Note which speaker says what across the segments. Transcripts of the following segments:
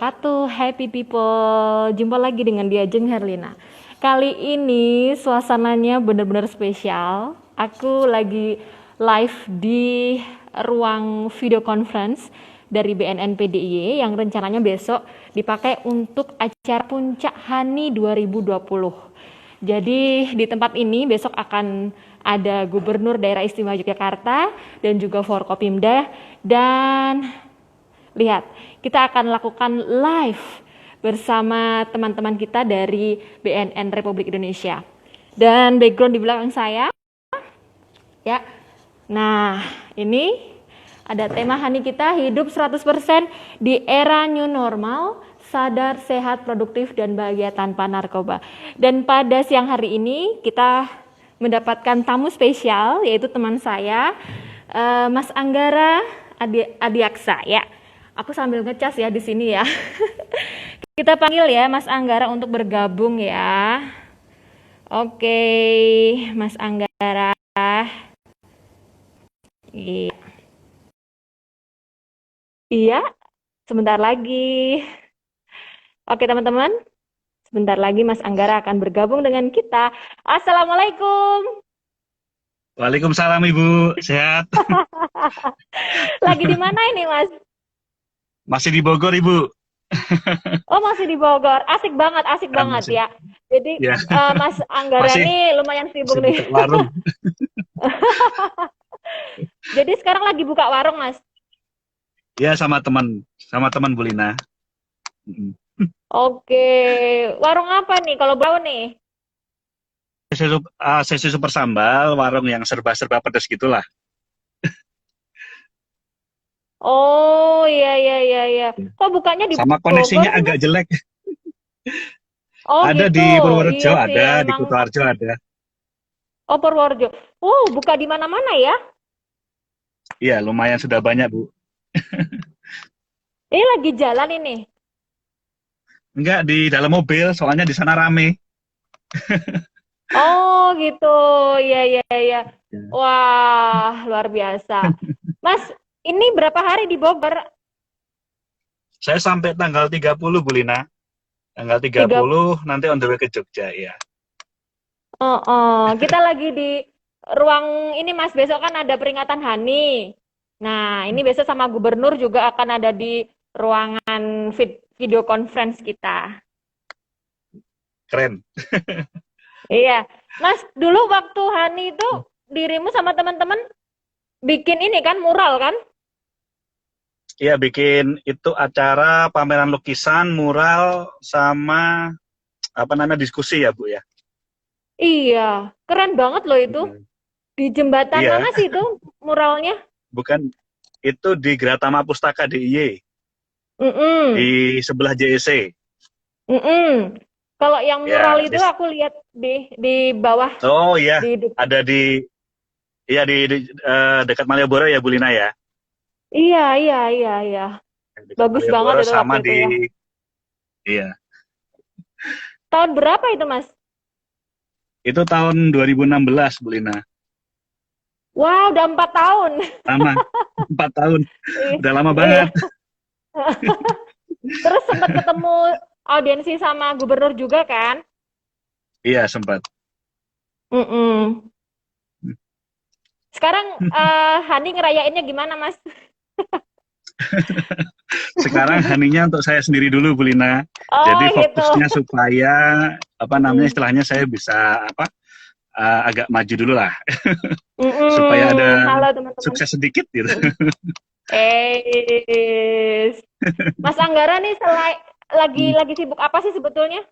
Speaker 1: wabarakatuh. Happy people, jumpa lagi dengan dia Jeng Herlina. Kali ini suasananya benar-benar spesial. Aku lagi live di ruang video conference dari BNN PDIY yang rencananya besok dipakai untuk acara Puncak Hani 2020. Jadi di tempat ini besok akan ada Gubernur Daerah Istimewa Yogyakarta dan juga Forkopimda, dan lihat, kita akan lakukan live bersama teman-teman kita dari BNN Republik Indonesia. Dan background di belakang saya, ya. Nah, ini ada tema Hani kita, hidup 100% di era new normal, sadar, sehat, produktif, dan bahagia tanpa narkoba. Dan pada siang hari ini kita mendapatkan tamu spesial, yaitu teman saya, Mas Anggara Adiaksa, ya. Aku sambil ngecas ya di sini ya. Kita panggil ya Mas Anggara untuk bergabung ya. Oke, Mas Anggara. Iya. Iya, sebentar lagi. Oke teman-teman, sebentar lagi Mas Anggara akan bergabung dengan kita. Assalamualaikum.
Speaker 2: Waalaikumsalam Ibu, sehat?
Speaker 1: Lagi di mana ini Mas?
Speaker 2: Masih di Bogor Ibu?
Speaker 1: Oh masih di Bogor, asik banget
Speaker 2: Masih,
Speaker 1: ya. Jadi
Speaker 2: ya,
Speaker 1: Mas Anggara
Speaker 2: masih,
Speaker 1: nih lumayan sibuk
Speaker 2: masih
Speaker 1: nih.
Speaker 2: buka warung.
Speaker 1: Jadi sekarang lagi buka warung Mas?
Speaker 2: Ya sama teman Bu Lina. Mm.
Speaker 1: Oke, warung apa nih kalau bau nih?
Speaker 2: Sesi super sambal, warung yang serba-serba pedas gitulah.
Speaker 1: Oh iya iya iya iya. Kok bukannya di
Speaker 2: Sama
Speaker 1: Bogor
Speaker 2: koneksinya
Speaker 1: sih
Speaker 2: agak
Speaker 1: Mas?
Speaker 2: jelek.
Speaker 1: Oh
Speaker 2: Ada
Speaker 1: gitu.
Speaker 2: di
Speaker 1: Iya
Speaker 2: Purworejo,
Speaker 1: sih
Speaker 2: ada di
Speaker 1: emang.
Speaker 2: Kutoarjo, ada.
Speaker 1: Oh Purworejo. Buka di mana-mana ya?
Speaker 2: Iya, lumayan sudah banyak Bu.
Speaker 1: Ini lagi jalan ini.
Speaker 2: Enggak, di dalam mobil, soalnya di sana rame.
Speaker 1: Oh gitu. Iya iya iya.
Speaker 2: Ya.
Speaker 1: Wah, luar biasa. Mas, ini berapa hari di Bogor?
Speaker 2: Saya sampai tanggal 30 Bu Lina. Tanggal
Speaker 1: Tiga.
Speaker 2: 30 nanti on the way ke Jogja, ya.
Speaker 1: Kita lagi di ruang ini Mas, besok kan ada peringatan Hani. Nah, ini besok sama gubernur juga akan ada di ruangan video conference kita.
Speaker 2: Keren.
Speaker 1: Iya. Mas, dulu waktu Hani itu dirimu sama teman-teman bikin ini kan mural kan?
Speaker 2: Iya, bikin itu acara pameran lukisan, mural, sama apa namanya diskusi ya Bu ya.
Speaker 1: Iya, keren banget loh itu.
Speaker 2: Mm.
Speaker 1: Di jembatan mana
Speaker 2: Iya,
Speaker 1: sih itu muralnya?
Speaker 2: bukan itu di Gratama Pustaka DIY
Speaker 1: Mm-mm.
Speaker 2: di sebelah JEC.
Speaker 1: Mm-mm. Kalau yang mural
Speaker 2: Ya,
Speaker 1: itu aku lihat di bawah
Speaker 2: oh iya,
Speaker 1: di dekat.
Speaker 2: ada di dekat Malioboro ya Bu Lina ya.
Speaker 1: Iya, iya, iya, iya.
Speaker 2: Dekat
Speaker 1: Bagus banget
Speaker 2: Malioboro
Speaker 1: itu waktu
Speaker 2: sama
Speaker 1: itu ya.
Speaker 2: iya,
Speaker 1: Tahun berapa itu, Mas?
Speaker 2: itu tahun 2016 Bu Lina.
Speaker 1: Wah, udah 4 tahun.
Speaker 2: Lama, 4 tahun, udah lama
Speaker 1: Iya.
Speaker 2: banget.
Speaker 1: Terus sempat ketemu audiensi sama gubernur juga kan?
Speaker 2: Iya, sempat.
Speaker 1: Mm-mm. Sekarang Hani ngerayainnya gimana, Mas?
Speaker 2: Sekarang haninya untuk saya sendiri dulu, Bu Lina.
Speaker 1: Oh,
Speaker 2: Jadi
Speaker 1: gitu.
Speaker 2: fokusnya supaya apa namanya
Speaker 1: Mm-mm.
Speaker 2: istilahnya saya bisa agak maju dulu lah, supaya
Speaker 1: Mm-mm.
Speaker 2: ada
Speaker 1: Halo, teman-teman.
Speaker 2: sukses sedikit gitu.
Speaker 1: Mm-mm. Mas Anggara nih lagi sibuk apa sih sebetulnya?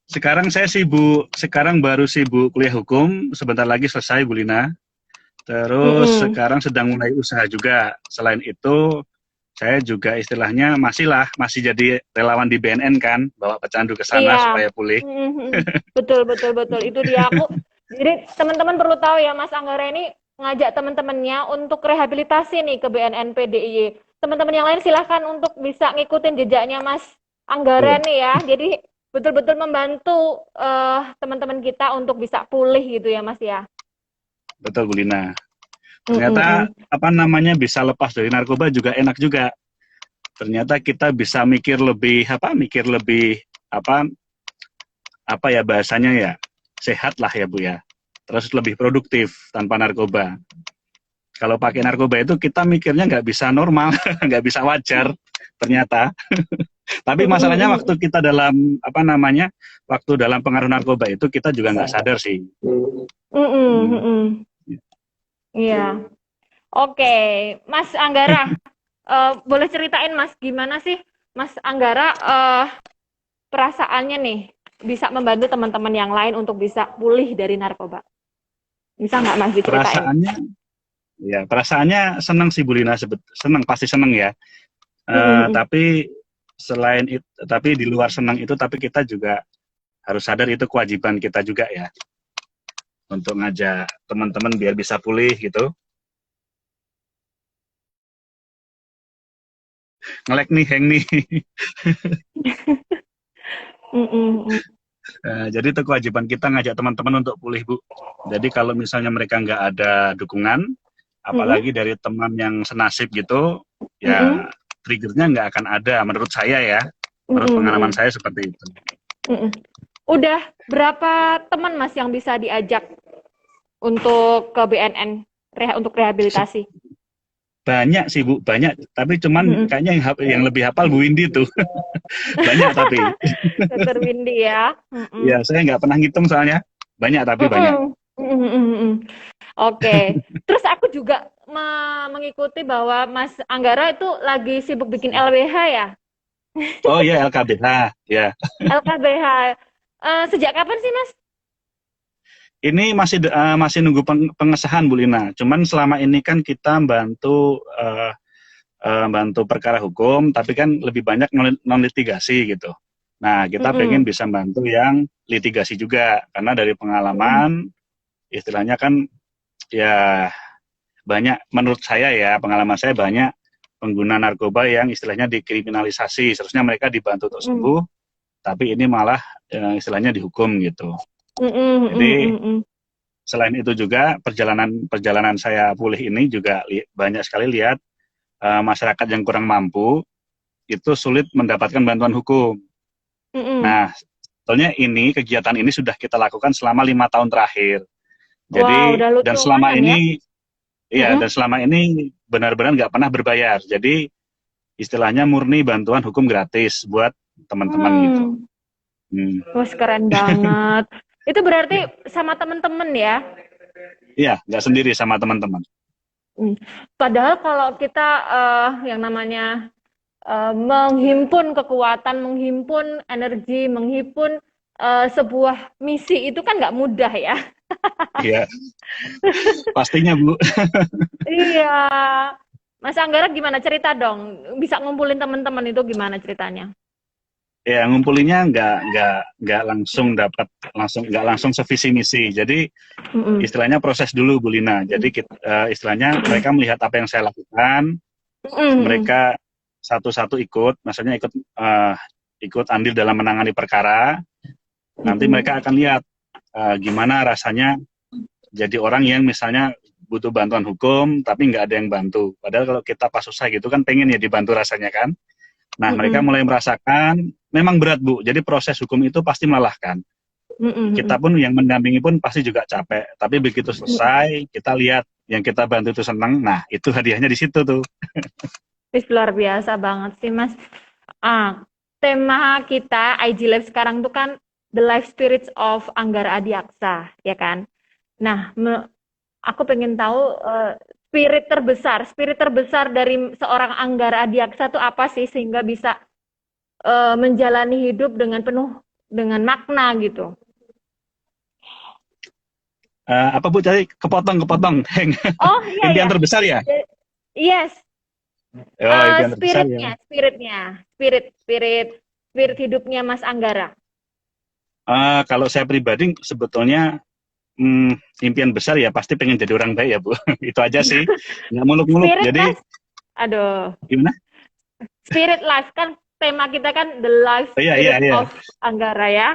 Speaker 2: Sekarang baru sibuk kuliah hukum, sebentar lagi selesai, Bu Lina. Terus
Speaker 1: Mm-mm.
Speaker 2: sekarang sedang mulai usaha juga. Selain itu, saya juga istilahnya masih jadi relawan di BNN kan, bawa pecandu ke sana
Speaker 1: Iya.
Speaker 2: supaya pulih.
Speaker 1: Mhm. Betul, betul, betul. Itu dia aku. Jadi teman-teman perlu tahu ya, Mas Anggara ini ngajak teman-temannya untuk rehabilitasi nih ke BNN PDIY. Teman-teman yang lain silahkan untuk bisa ngikutin jejaknya Mas Anggara
Speaker 2: Betul,
Speaker 1: nih ya. Jadi betul-betul membantu teman-teman kita untuk bisa pulih gitu ya, Mas ya.
Speaker 2: betul Bu Lina.
Speaker 1: Mm, mm,
Speaker 2: Ternyata
Speaker 1: mm.
Speaker 2: apa namanya bisa lepas dari narkoba juga enak juga. ternyata kita bisa mikir lebih apa apa ya bahasanya ya, sehat lah ya Bu ya. Terus lebih produktif tanpa narkoba. Kalau pakai narkoba itu kita mikirnya nggak bisa normal, nggak bisa wajar ternyata. Tapi masalahnya waktu kita dalam apa namanya, waktu dalam pengaruh narkoba itu kita juga nggak sadar sih.
Speaker 1: Iya. Oke, Mas Anggara, boleh ceritain Mas gimana sih Mas Anggara perasaannya nih bisa membantu teman-teman yang lain untuk bisa pulih dari narkoba? Bisa nggak Mas diceritain?
Speaker 2: Perasaannya senang sih Bu Lina, senang, pasti senang ya. Tapi selain itu, tapi di luar senang itu, tapi kita juga harus sadar itu kewajiban kita juga ya, untuk ngajak teman-teman biar bisa pulih gitu. Ngelek nih, hang nih. Jadi itu kewajiban kita ngajak teman-teman untuk pulih Bu. Jadi kalau misalnya mereka nggak ada dukungan, apalagi dari teman yang senasib gitu, ya triggernya nggak akan ada menurut saya ya. Menurut pengalaman saya seperti itu.
Speaker 1: Udah berapa teman Mas yang bisa diajak untuk ke BNN untuk rehabilitasi?
Speaker 2: Banyak sih Bu, banyak. Tapi cuman kayaknya yang lebih hafal Bu Windy tuh. Banyak tapi.
Speaker 1: Dr. Windy ya.
Speaker 2: Ya, saya nggak pernah ngitung soalnya. Banyak tapi banyak.
Speaker 1: Oke. Terus aku juga mengikuti bahwa Mas Anggara itu lagi sibuk bikin LBH ya?
Speaker 2: Oh iya, LKBH. Ya.
Speaker 1: LKBH. Sejak kapan sih Mas?
Speaker 2: Ini masih nunggu pengesahan Bu Lina. Cuman selama ini kan kita bantu perkara hukum, tapi kan lebih banyak non litigasi gitu. Nah, kita pengen bisa bantu yang litigasi juga, karena dari pengalaman istilahnya kan ya banyak, menurut saya ya, pengalaman saya banyak pengguna narkoba yang istilahnya dikriminalisasi, seharusnya mereka dibantu untuk sembuh, tapi ini malah istilahnya dihukum gitu. Jadi selain itu juga perjalanan saya pulih ini juga banyak sekali lihat masyarakat yang kurang mampu itu sulit mendapatkan bantuan hukum. Nah, sebetulnya kegiatan ini sudah kita lakukan selama 5 tahun terakhir. Jadi dan selama ini dan selama ini benar-benar nggak pernah berbayar. Jadi istilahnya murni bantuan hukum gratis buat teman-teman gitu.
Speaker 1: Wah, keren banget. Itu berarti sama teman-teman ya?
Speaker 2: Iya, nggak sendiri, sama teman-teman.
Speaker 1: Padahal kalau kita yang namanya menghimpun kekuatan, menghimpun energi, menghimpun sebuah misi itu kan nggak mudah ya.
Speaker 2: Iya, pastinya Bu.
Speaker 1: Iya, Mas Anggara gimana, cerita dong? Bisa ngumpulin teman-teman itu gimana ceritanya?
Speaker 2: Ya, ngumpulinnya nggak langsung nggak langsung sevisi misi. Jadi istilahnya proses dulu Bu Lina. Jadi istilahnya mereka melihat apa yang saya lakukan, mereka satu-satu ikut, maksudnya ikut andil dalam menangani perkara. Nanti mereka akan lihat gimana rasanya jadi orang yang misalnya butuh bantuan hukum tapi nggak ada yang bantu. Padahal kalau kita pas susah gitu kan pengen ya dibantu rasanya kan. Nah, mereka mulai merasakan memang berat Bu. Jadi proses hukum itu pasti melelahkan. Kita pun yang mendampingi pun pasti juga capek. Tapi begitu selesai, kita lihat yang kita bantu itu senang. Nah, itu hadiahnya di situ tuh.
Speaker 1: Luar biasa banget sih Mas. Tema kita IG Live sekarang tuh kan The Life Spirits of Anggara Adiaksa, ya kan? Nah, aku pengen tahu spirit terbesar dari seorang Anggara Adiaksa itu apa sih sehingga bisa menjalani hidup dengan penuh dengan makna gitu.
Speaker 2: Apa Bu, tadi kepotong.
Speaker 1: Oh iya.
Speaker 2: Impian terbesar ya?
Speaker 1: Yes.
Speaker 2: Spirit
Speaker 1: hidupnya Mas Anggara.
Speaker 2: Kalau saya pribadi sebetulnya impian besar ya pasti pengen jadi orang baik ya Bu. Itu aja sih, nggak muluk-muluk. Jadi
Speaker 1: aduh,
Speaker 2: gimana?
Speaker 1: Spirit life kan tema kita kan The Life Spirit of Anggara ya.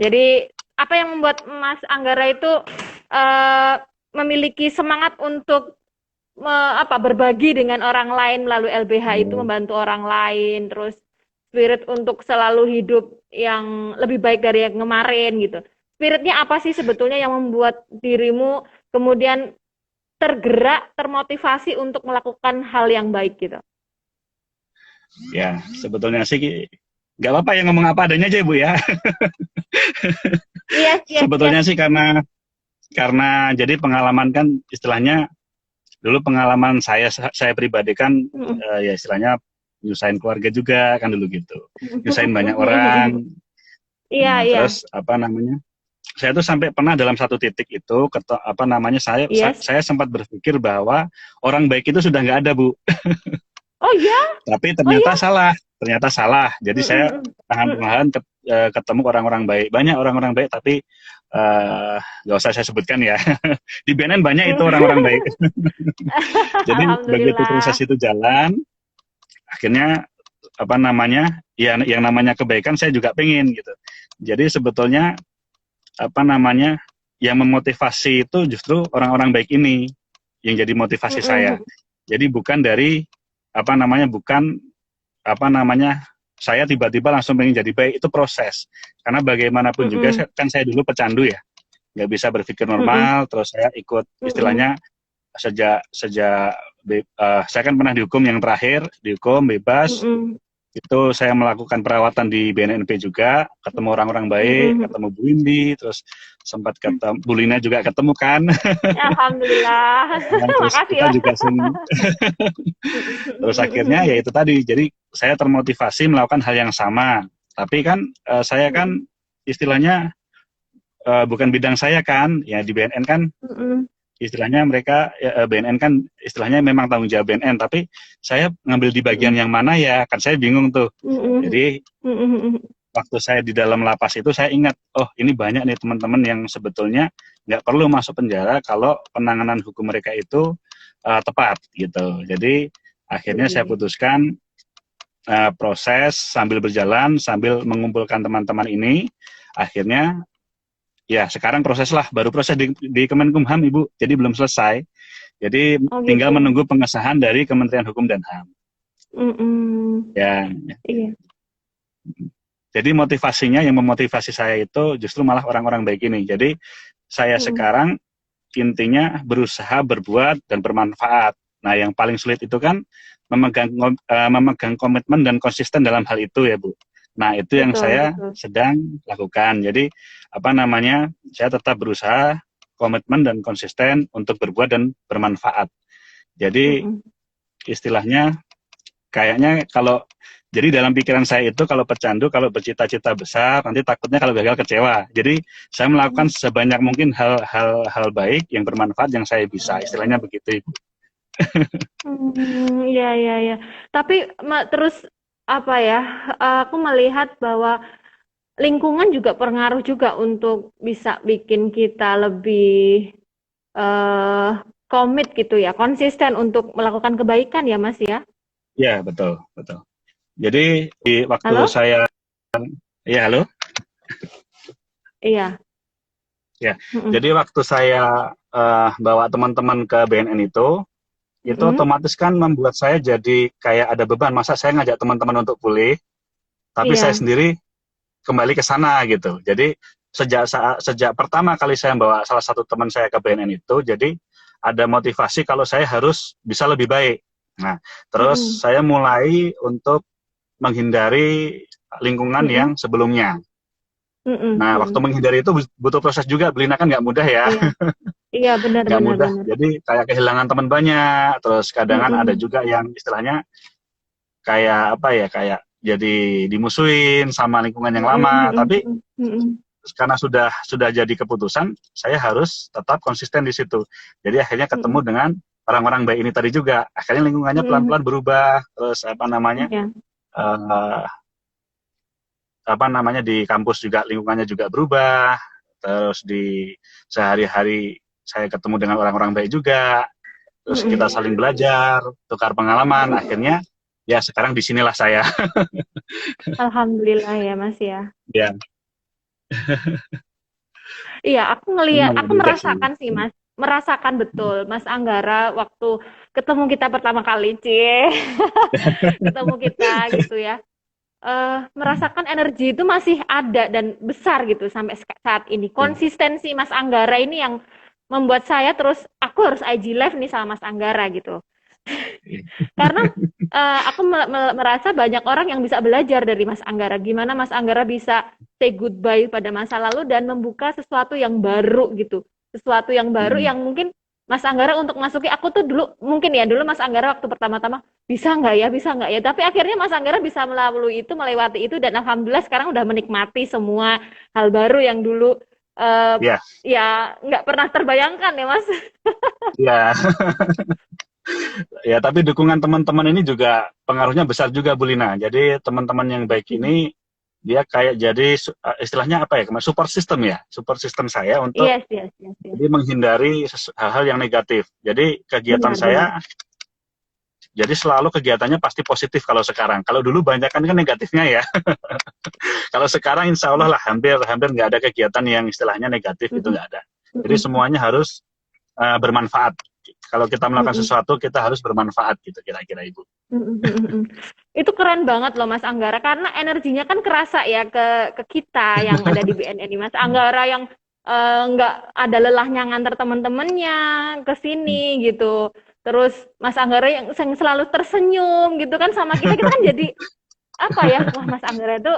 Speaker 1: Jadi apa yang membuat Mas Anggara itu memiliki semangat untuk berbagi dengan orang lain melalui LBH itu,
Speaker 2: Oh,
Speaker 1: membantu orang lain, terus spirit untuk selalu hidup yang lebih baik dari yang kemarin gitu. Spiritnya apa sih sebetulnya yang membuat dirimu kemudian tergerak, termotivasi untuk melakukan hal yang baik gitu?
Speaker 2: ya sebetulnya sih nggak apa-apa ya ngomong apa adanya aja Bu ya.
Speaker 1: Yes, yes, yes.
Speaker 2: Sebetulnya sih karena jadi pengalaman kan istilahnya dulu pengalaman saya pribadi kan ya istilahnya nyusahin keluarga juga kan dulu gitu. Nyusahin banyak orang.
Speaker 1: Iya,
Speaker 2: Nah,
Speaker 1: iya.
Speaker 2: terus apa namanya? Saya tuh sampai pernah dalam satu titik itu apa namanya
Speaker 1: Yes.
Speaker 2: saya sempat berpikir bahwa orang baik itu sudah nggak ada Bu.
Speaker 1: Oh ya,
Speaker 2: Tapi
Speaker 1: oh ya.
Speaker 2: ternyata salah. Jadi saya
Speaker 1: Mm-mm, mm-mm.
Speaker 2: perlahan-lahan ketemu orang-orang baik, banyak orang-orang baik, tapi nggak usah saya sebutkan ya. Di BNN banyak itu orang-orang baik. Jadi begitu proses
Speaker 1: Alhamdulillah.
Speaker 2: itu jalan, akhirnya apa namanya, ya yang namanya kebaikan saya juga pengen gitu. Jadi sebetulnya apa namanya, yang memotivasi itu justru orang-orang baik ini yang jadi motivasi saya.
Speaker 1: Mm-mm,
Speaker 2: Jadi bukan dari apa namanya, bukan apa namanya, saya tiba-tiba langsung pengen jadi baik, itu proses. Karena bagaimanapun juga
Speaker 1: mm-mm,
Speaker 2: kan saya dulu pecandu ya, nggak bisa berpikir
Speaker 1: mm-mm,
Speaker 2: normal, terus saya ikut
Speaker 1: mm-mm,
Speaker 2: istilahnya sejak sejak saya kan pernah dihukum, yang terakhir dihukum bebas,
Speaker 1: mm-mm,
Speaker 2: itu saya melakukan perawatan di BNNP juga, ketemu orang-orang baik,
Speaker 1: mm-mm.
Speaker 2: ketemu Bu Indi, terus sempat ketemu Bu Lina juga ketemu kan.
Speaker 1: Alhamdulillah.
Speaker 2: Nah, terus
Speaker 1: Makasih
Speaker 2: kita
Speaker 1: ya.
Speaker 2: juga terus akhirnya ya itu tadi, jadi saya termotivasi melakukan hal yang sama, tapi kan saya kan istilahnya bukan bidang saya kan, ya di BNN kan
Speaker 1: Mm-mm,
Speaker 2: istilahnya mereka BNN kan istilahnya memang tanggung jawab BNN, tapi saya ngambil di bagian
Speaker 1: mm-mm,
Speaker 2: yang mana ya, kan saya bingung tuh.
Speaker 1: mm-mm,
Speaker 2: Jadi
Speaker 1: mm-mm,
Speaker 2: waktu saya di dalam lapas itu saya ingat, oh ini banyak nih teman-teman yang sebetulnya nggak perlu masuk penjara kalau penanganan hukum mereka itu tepat gitu. Jadi akhirnya saya
Speaker 1: mm-mm.
Speaker 2: putuskan proses sambil berjalan, sambil mengumpulkan teman-teman ini, akhirnya ya sekarang proses lah, baru proses di Kemenkumham Ibu, jadi belum selesai. Jadi
Speaker 1: Oh gitu.
Speaker 2: tinggal menunggu pengesahan dari Kementerian Hukum dan HAM.
Speaker 1: Mm-mm.
Speaker 2: Ya,
Speaker 1: Iya.
Speaker 2: jadi motivasinya, yang memotivasi saya itu justru malah orang-orang baik ini. Jadi saya
Speaker 1: Mm-mm.
Speaker 2: sekarang intinya berusaha berbuat dan bermanfaat. Nah, yang paling sulit itu kan memegang komitmen dan konsisten dalam hal itu ya, Bu. Nah, itu yang
Speaker 1: Betul,
Speaker 2: saya
Speaker 1: betul.
Speaker 2: sedang lakukan. Jadi, apa namanya, saya tetap berusaha komitmen dan konsisten untuk berbuat dan bermanfaat. Jadi,
Speaker 1: Mm-mm.
Speaker 2: istilahnya kayaknya kalau jadi dalam pikiran saya itu kalau pecandu, kalau bercita-cita besar, nanti takutnya kalau gagal kecewa. Jadi saya melakukan sebanyak mungkin hal baik yang bermanfaat yang saya bisa. Istilahnya begitu, Ibu.
Speaker 1: Iya, iya, iya. Tapi terus apa ya? Aku melihat bahwa lingkungan juga pengaruh juga untuk bisa bikin kita lebih eh komit gitu ya, konsisten untuk melakukan kebaikan ya, Mas ya.
Speaker 2: Ya, betul, betul. Jadi di waktu
Speaker 1: Halo?
Speaker 2: saya, ya halo,
Speaker 1: Iya.
Speaker 2: ya.
Speaker 1: Mm-mm.
Speaker 2: Jadi waktu saya bawa teman-teman ke BNN itu
Speaker 1: Mm-mm.
Speaker 2: otomatis kan membuat saya jadi kayak ada beban. Masa saya ngajak teman-teman untuk pulih, tapi saya
Speaker 1: Iya.
Speaker 2: sendiri kembali ke sana gitu. Jadi sejak pertama kali saya bawa salah satu teman saya ke BNN itu, jadi ada motivasi kalau saya harus bisa lebih baik. Nah, terus
Speaker 1: Mm-mm.
Speaker 2: saya mulai untuk menghindari lingkungan yang
Speaker 1: Mm-mm.
Speaker 2: sebelumnya.
Speaker 1: Mm-mm.
Speaker 2: Nah, waktu
Speaker 1: Mm-mm.
Speaker 2: menghindari itu butuh proses juga. Belina kan nggak mudah ya,
Speaker 1: Iya. Iya, benar,
Speaker 2: nggak
Speaker 1: benar,
Speaker 2: mudah.
Speaker 1: benar.
Speaker 2: Jadi kayak kehilangan teman banyak. Terus kadang kan ada
Speaker 1: Mm-mm.
Speaker 2: juga yang istilahnya kayak apa ya, kayak jadi dimusuhin sama lingkungan yang
Speaker 1: Mm-mm.
Speaker 2: lama. Tapi
Speaker 1: Mm-mm. Mm-mm.
Speaker 2: karena sudah jadi keputusan, saya harus tetap konsisten di situ. Jadi akhirnya ketemu
Speaker 1: Mm-mm.
Speaker 2: dengan orang-orang baik ini tadi juga. Akhirnya lingkungannya
Speaker 1: Mm-mm.
Speaker 2: pelan-pelan berubah. Terus
Speaker 1: Iya.
Speaker 2: uh, apa namanya di kampus juga lingkungannya juga berubah. Terus di sehari-hari saya ketemu dengan orang-orang baik juga. Terus kita
Speaker 1: Mm-mm.
Speaker 2: saling belajar, tukar pengalaman. Akhirnya ya sekarang di sinilah saya.
Speaker 1: Alhamdulillah ya, Mas ya.
Speaker 2: Ya,
Speaker 1: Iya, aku ngelihat,
Speaker 2: memang
Speaker 1: aku
Speaker 2: mudah sih.
Speaker 1: merasakan sih, Mas. merasakan betul Mas Anggara waktu ketemu kita pertama kali, cie, ketemu kita gitu ya. Merasakan energi itu masih ada dan besar gitu sampai saat ini.
Speaker 2: Ya.
Speaker 1: Konsistensi Mas Anggara ini yang membuat saya terus aku harus IG live nih sama Mas Anggara gitu. Karena aku merasa banyak orang yang bisa belajar dari Mas Anggara. Gimana Mas Anggara bisa say goodbye pada masa lalu dan membuka sesuatu yang baru gitu. Sesuatu yang baru
Speaker 2: Hmm.
Speaker 1: yang mungkin Mas Anggara untuk masuki, aku tuh dulu, mungkin ya dulu Mas Anggara waktu pertama-tama, bisa nggak ya, tapi akhirnya Mas Anggara bisa melalui itu, melewati itu, dan alhamdulillah sekarang udah menikmati semua hal baru yang dulu
Speaker 2: Ya,
Speaker 1: ya nggak pernah terbayangkan ya Mas.
Speaker 2: ya, ya. Tapi dukungan teman-teman ini juga pengaruhnya besar juga, Bu Lina. Jadi teman-teman yang baik ini dia kayak jadi istilahnya apa ya? Support system ya, support system saya untuk
Speaker 1: Yes, yes, yes, yes.
Speaker 2: jadi menghindari hal-hal yang negatif. Jadi kegiatan
Speaker 1: Benar, benar.
Speaker 2: saya, jadi selalu kegiatannya pasti positif kalau sekarang. Kalau dulu banyak kan negatifnya ya. Kalau sekarang insya Allah lah hampir nggak ada kegiatan yang istilahnya negatif, itu
Speaker 1: Mm-mm.
Speaker 2: nggak ada. Jadi
Speaker 1: Mm-mm.
Speaker 2: semuanya harus bermanfaat. Kalau kita melakukan
Speaker 1: Mm-mm.
Speaker 2: sesuatu kita harus bermanfaat gitu kira-kira Ibu.
Speaker 1: Mm-mm. Mm-mm. Itu keren banget loh Mas Anggara karena energinya kan kerasa ya ke kita yang ada di BNN ini Mas Anggara yang nggak ada lelahnya ngantar teman-temannya ke sini gitu. Terus Mas Anggara yang selalu tersenyum gitu kan sama kita, kita kan jadi apa ya, wah Mas Anggara itu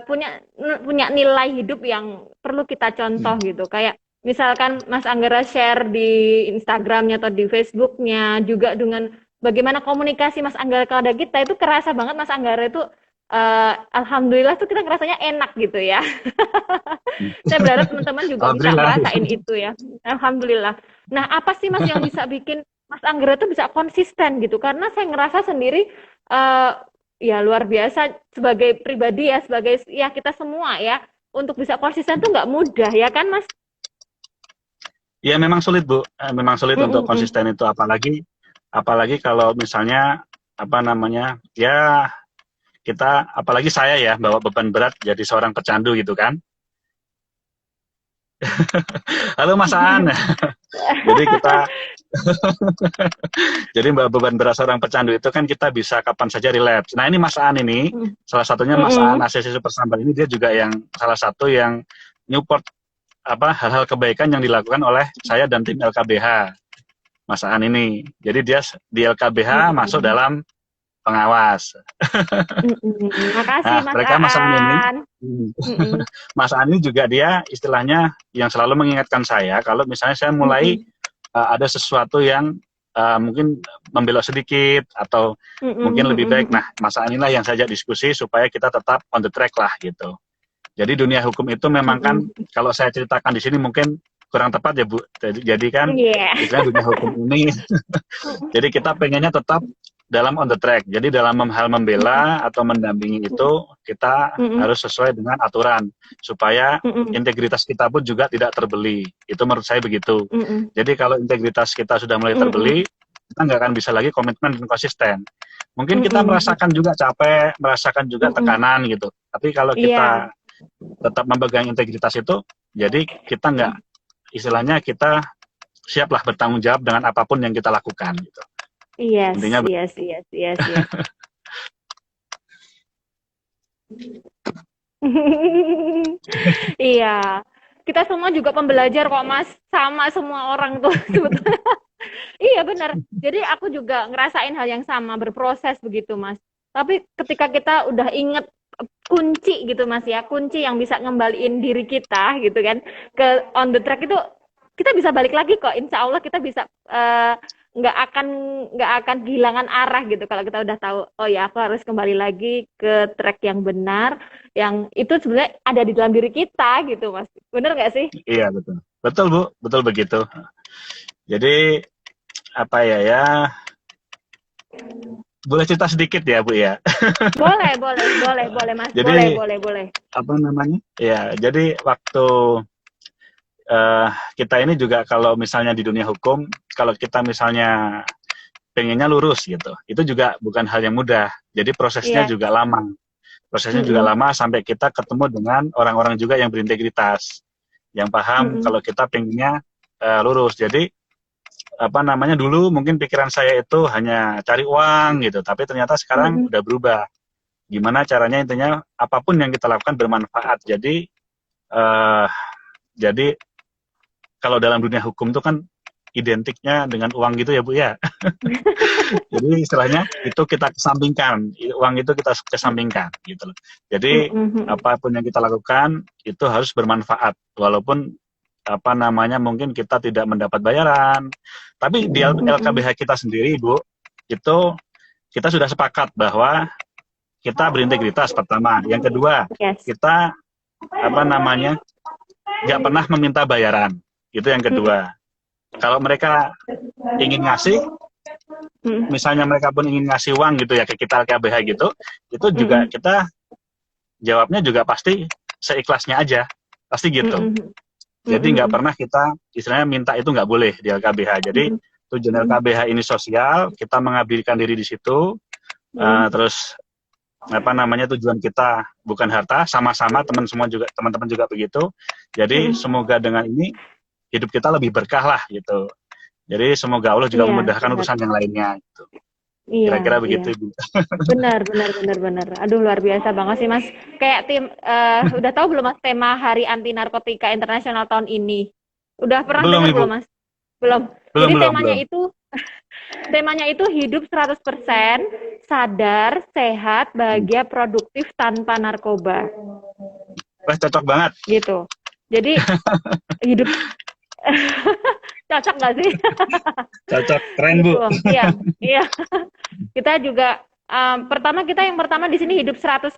Speaker 1: punya punya nilai hidup yang perlu kita contoh gitu. Kayak misalkan Mas Anggara share di Instagramnya atau di Facebooknya juga dengan bagaimana komunikasi Mas Anggara kepada kita itu kerasa banget Mas Anggara itu alhamdulillah tuh kita ngerasanya enak gitu ya. Saya berharap teman-teman juga bisa
Speaker 2: Alhamdulillah.
Speaker 1: ngerasain itu ya. Alhamdulillah. Nah, apa sih Mas yang bisa bikin Mas Anggara tuh bisa konsisten gitu? Karena saya ngerasa sendiri eh, ya luar biasa sebagai pribadi ya, sebagai ya kita semua ya, untuk bisa konsisten tuh nggak mudah ya kan Mas?
Speaker 2: Ya memang sulit Bu, memang sulit untuk
Speaker 1: Mm-mm-mm.
Speaker 2: konsisten itu, apalagi kalau misalnya apa namanya ya kita, apalagi saya ya bawa beban berat jadi seorang pecandu gitu kan. Halo Mas Aan. Jadi kita Jadi beban berat seorang pecandu itu kan kita bisa kapan saja relapse. Nah ini Mas Aan ini, salah satunya Mas Aan
Speaker 1: Mm-mm.
Speaker 2: ACC Super Sambar ini, dia juga yang salah satu yang nyupport apa hal-hal kebaikan yang dilakukan oleh saya dan tim LKBH, Mas Aan ini. Jadi dia di LKBH masuk
Speaker 1: Mm-mm.
Speaker 2: dalam pengawas.
Speaker 1: Mm-mm. Makasih
Speaker 2: Nah
Speaker 1: Mas
Speaker 2: mereka Mas Aan ini,
Speaker 1: Aan. Mm-mm.
Speaker 2: Mas Aan ini juga dia istilahnya yang selalu mengingatkan saya kalau misalnya saya mulai
Speaker 1: Mm-mm.
Speaker 2: ada sesuatu yang mungkin membelok sedikit atau mungkin lebih baik.
Speaker 1: Mm-mm.
Speaker 2: Nah, masa inilah yang saya ajak diskusi supaya kita tetap on the track lah gitu. Jadi dunia hukum itu memang kan
Speaker 1: Mm-mm.
Speaker 2: kalau saya ceritakan di sini mungkin kurang tepat ya Bu. Jadi kan
Speaker 1: Iya.
Speaker 2: istilahnya dunia hukum ini jadi kita pengennya tetap dalam on the track. Jadi dalam hal membela atau mendampingi itu kita
Speaker 1: Mm-mm.
Speaker 2: harus sesuai dengan aturan supaya
Speaker 1: Mm-mm.
Speaker 2: integritas kita pun juga tidak terbeli. Itu menurut saya begitu.
Speaker 1: Mm-mm.
Speaker 2: Jadi kalau integritas kita sudah mulai
Speaker 1: Mm-mm.
Speaker 2: terbeli, kita nggak akan bisa lagi komitmen dan konsisten. Mungkin kita
Speaker 1: Mm-mm.
Speaker 2: merasakan juga capek, merasakan juga
Speaker 1: Mm-mm.
Speaker 2: tekanan gitu. Tapi kalau
Speaker 1: Iya.
Speaker 2: kita tetap memegang integritas itu, jadi kita nggak, istilahnya kita siaplah bertanggung jawab dengan apapun yang kita lakukan gitu.
Speaker 1: Yes,
Speaker 2: Intinya
Speaker 1: yes, yes, yes, yes. Iya. Kita semua juga pembelajar kok, Mas. Sama semua orang tuh sebetulnya. Iya, benar. Jadi aku juga ngerasain hal yang sama, berproses begitu, Mas. Tapi ketika kita udah inget kunci gitu, Mas ya, kunci yang bisa ngembaliin diri kita gitu kan ke on the track itu, kita bisa balik lagi kok. Insya Allah kita bisa nggak akan nggak akan kehilangan arah gitu kalau kita udah tahu, oh ya aku harus kembali lagi ke track yang benar, yang itu sebenarnya ada di dalam diri kita gitu Mas, bener nggak sih?
Speaker 2: iya betul, betul Bu, betul begitu. Jadi apa ya, boleh cerita sedikit ya Bu ya.
Speaker 1: Boleh, boleh, boleh, boleh Mas, boleh,
Speaker 2: Jadi
Speaker 1: boleh, boleh.
Speaker 2: apa namanya? Ya, jadi waktu kita ini juga kalau misalnya di dunia hukum, kalau kita misalnya pengennya lurus gitu, itu juga bukan hal yang mudah. Jadi prosesnya
Speaker 1: Iya.
Speaker 2: juga lama. Prosesnya juga
Speaker 1: Mm-mm.
Speaker 2: lama sampai kita ketemu dengan orang-orang juga yang berintegritas, yang paham
Speaker 1: Mm-mm.
Speaker 2: kalau kita pengennya lurus. Jadi apa namanya, dulu mungkin pikiran saya itu hanya cari uang gitu, tapi ternyata sekarang udah berubah. Gimana caranya, intinya apapun yang kita lakukan bermanfaat. Eh, jadi kalau dalam dunia hukum itu kan identiknya dengan uang gitu ya Bu ya. Jadi istilahnya itu kita kesampingkan, uang itu kita kesampingkan gitu loh. Jadi apapun yang kita lakukan itu harus bermanfaat, walaupun apa namanya mungkin kita tidak mendapat bayaran. Tapi di LKBH kita sendiri Bu, itu kita sudah sepakat bahwa kita berintegritas pertama. Yang kedua, kita apa namanya nggak pernah meminta bayaran. Itu yang kedua. Kalau mereka ingin ngasih, misalnya mereka pun ingin ngasih uang gitu ya ke kita LKBH gitu, itu juga kita jawabnya juga pasti seikhlasnya aja, pasti gitu. Jadi nggak pernah kita istilahnya minta, itu nggak boleh di LKBH. Jadi tujuan LKBH ini sosial, kita mengabdikan diri di situ, terus apa namanya tujuan kita bukan harta, sama-sama teman-teman juga begitu. Jadi semoga dengan ini hidup kita lebih berkah lah gitu. Jadi semoga Allah juga memudahkan urusan yang lainnya gitu. Kira-kira begitu Ibu.
Speaker 1: Benar. Aduh, luar biasa banget sih Mas. Kayak udah tahu belum Mas tema Hari Anti Narkotika Internasional tahun ini? Udah pernah dengar belum Mas? Belum. Jadi temanya itu hidup 100% sadar, sehat, bahagia, produktif tanpa narkoba.
Speaker 2: Wah, cocok banget.
Speaker 1: Gitu. Jadi hidup cocok nggak sih?
Speaker 2: Cocok, keren Bu.
Speaker 1: Iya. Kita juga yang pertama di sini hidup 100%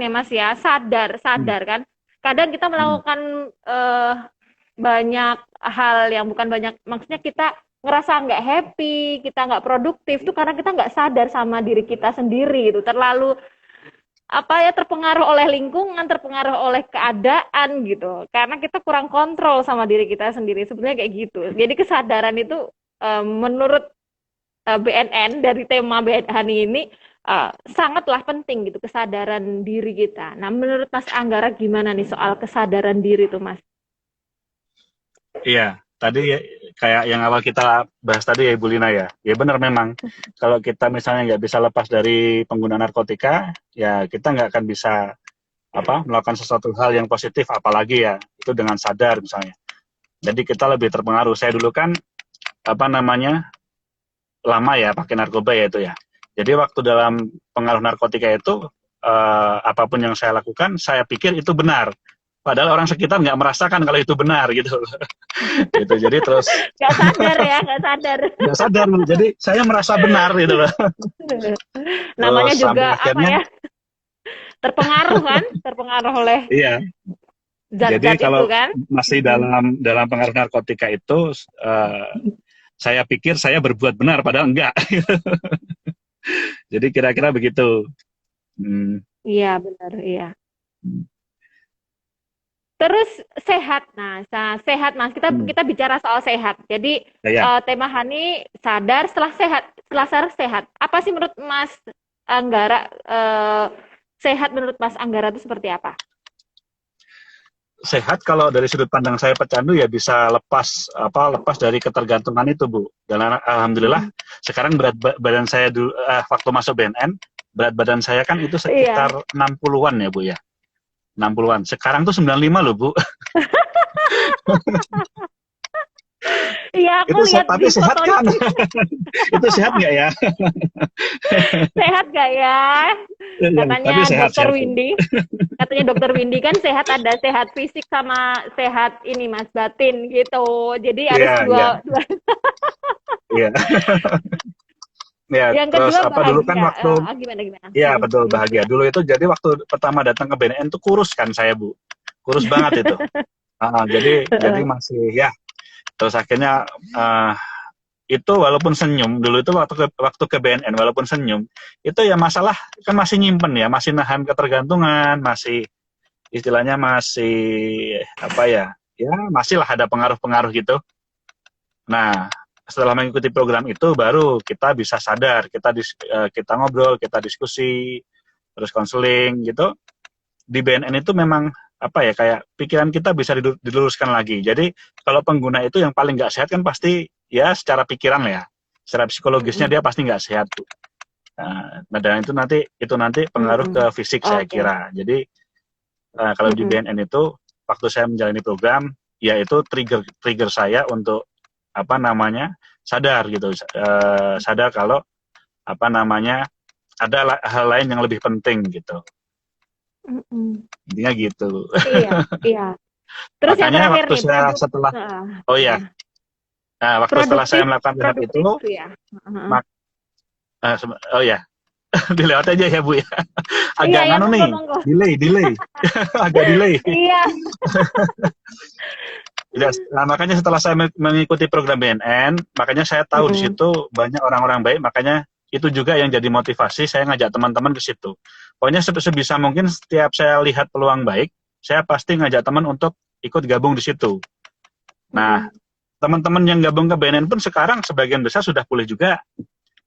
Speaker 1: ya Mas ya, sadar kan. Kadang kita melakukan banyak hal yang bukan banyak, maksudnya kita ngerasa nggak happy, kita nggak produktif, itu karena kita nggak sadar sama diri kita sendiri, itu terlalu terpengaruh oleh lingkungan, terpengaruh oleh keadaan gitu. Karena kita kurang kontrol sama diri kita sendiri, sebenarnya kayak gitu. Jadi kesadaran itu menurut BNN, dari tema BNN ini sangatlah penting gitu, kesadaran diri kita. Nah, menurut Mas Anggara gimana nih soal kesadaran diri tuh Mas?
Speaker 2: Iya, tadi kayak yang awal kita bahas tadi ya Ibu Lina ya. Ya benar memang, kalau kita misalnya nggak bisa lepas dari pengguna narkotika, ya kita nggak akan bisa melakukan sesuatu hal yang positif, apalagi ya itu dengan sadar misalnya. Jadi kita lebih terpengaruh. Saya dulu kan lama ya pakai narkoba ya itu ya. Jadi waktu dalam pengaruh narkotika itu apapun yang saya lakukan, saya pikir itu benar. Padahal orang sekitar nggak merasakan kalau itu benar gitu. Gitu. Jadi terus
Speaker 1: nggak sadar.
Speaker 2: Nggak sadar. Jadi saya merasa benar gitu loh.
Speaker 1: Namanya terus, juga akhirnya, terpengaruh oleh zat-zat
Speaker 2: jadi kalau
Speaker 1: itu kan.
Speaker 2: Masih dalam pengaruh narkotika itu saya pikir saya berbuat benar padahal enggak. Jadi kira-kira begitu.
Speaker 1: Iya benar, iya. Terus sehat, sehat Mas, kita bicara soal sehat. Jadi tema Hani sadar setelah sehat. Apa sih menurut Mas Anggara sehat menurut Mas Anggara itu seperti apa?
Speaker 2: Sehat kalau dari sudut pandang saya pecandu ya bisa lepas dari ketergantungan itu Bu. Dan alhamdulillah sekarang berat badan saya dulu waktu masuk BNN, berat badan saya kan itu sekitar 60-an ya Bu ya. 60-an. Sekarang tuh 95 loh, Bu.
Speaker 1: Iya, aku lihat
Speaker 2: tapi sehat kan? Itu sehat nggak ya?
Speaker 1: Sehat nggak ya? Katanya Dokter Windy. Katanya Dokter Windy kan sehat, ada sehat fisik sama sehat ini Mas, batin gitu. Jadi harus dua.
Speaker 2: Iya. Ya, yang terus kedua, dulu kan waktu
Speaker 1: gimana?
Speaker 2: Iya, betul, bahagia. Dulu itu jadi waktu pertama datang ke BNN tuh kurus kan saya, Bu. Kurus banget itu. Jadi masih ya. Terus akhirnya itu walaupun senyum dulu itu waktu ke BNN walaupun senyum itu ya masalah kan masih nyimpen ya, masih nahan ketergantungan, masih istilahnya masih masih lah ada pengaruh-pengaruh gitu. Nah, setelah mengikuti program itu baru kita bisa sadar, kita ngobrol, kita diskusi, terus konseling gitu. Di BNN itu memang apa ya, kayak pikiran kita bisa diluruskan lagi. Jadi kalau pengguna itu yang paling nggak sehat kan pasti ya secara pikiran ya, secara psikologisnya
Speaker 1: Mm-mm.
Speaker 2: dia pasti nggak sehat tuh. Nah, dan itu nanti pengaruh ke
Speaker 1: Mm-mm.
Speaker 2: fisik saya
Speaker 1: Oke.
Speaker 2: kira. Jadi kalau di
Speaker 1: Mm-mm.
Speaker 2: BNN itu waktu saya menjalani program, ya itu trigger trigger saya untuk apa namanya sadar gitu, sadar kalau apa namanya ada hal lain yang lebih penting gitu.
Speaker 1: Mm-mm.
Speaker 2: Intinya gitu.
Speaker 1: Iya, iya. Terus yang
Speaker 2: Makanya
Speaker 1: terakhir
Speaker 2: waktu
Speaker 1: nih,
Speaker 2: saya setelah
Speaker 1: uh,
Speaker 2: oh ya,
Speaker 1: uh,
Speaker 2: waktu setelah saya
Speaker 1: produktif,
Speaker 2: melakukan rehab itu,
Speaker 1: produktif ya. Uh-uh.
Speaker 2: mak, oh ya, dilewat aja ya Bu ya.
Speaker 1: Iya,
Speaker 2: Agak
Speaker 1: ya
Speaker 2: nganu
Speaker 1: monggo
Speaker 2: nih,
Speaker 1: monggo.
Speaker 2: delay, agak delay.
Speaker 1: Iya.
Speaker 2: Ya, nah, makanya setelah saya mengikuti program BNN, makanya saya tahu di
Speaker 1: Mm-mm.
Speaker 2: situ banyak orang-orang baik, makanya itu juga yang jadi motivasi saya ngajak teman-teman ke situ. Pokoknya sebisa mungkin setiap saya lihat peluang baik, saya pasti ngajak teman untuk ikut gabung di situ. Nah,
Speaker 1: Mm-mm.
Speaker 2: teman-teman yang gabung ke BNN pun sekarang sebagian besar sudah pulih juga.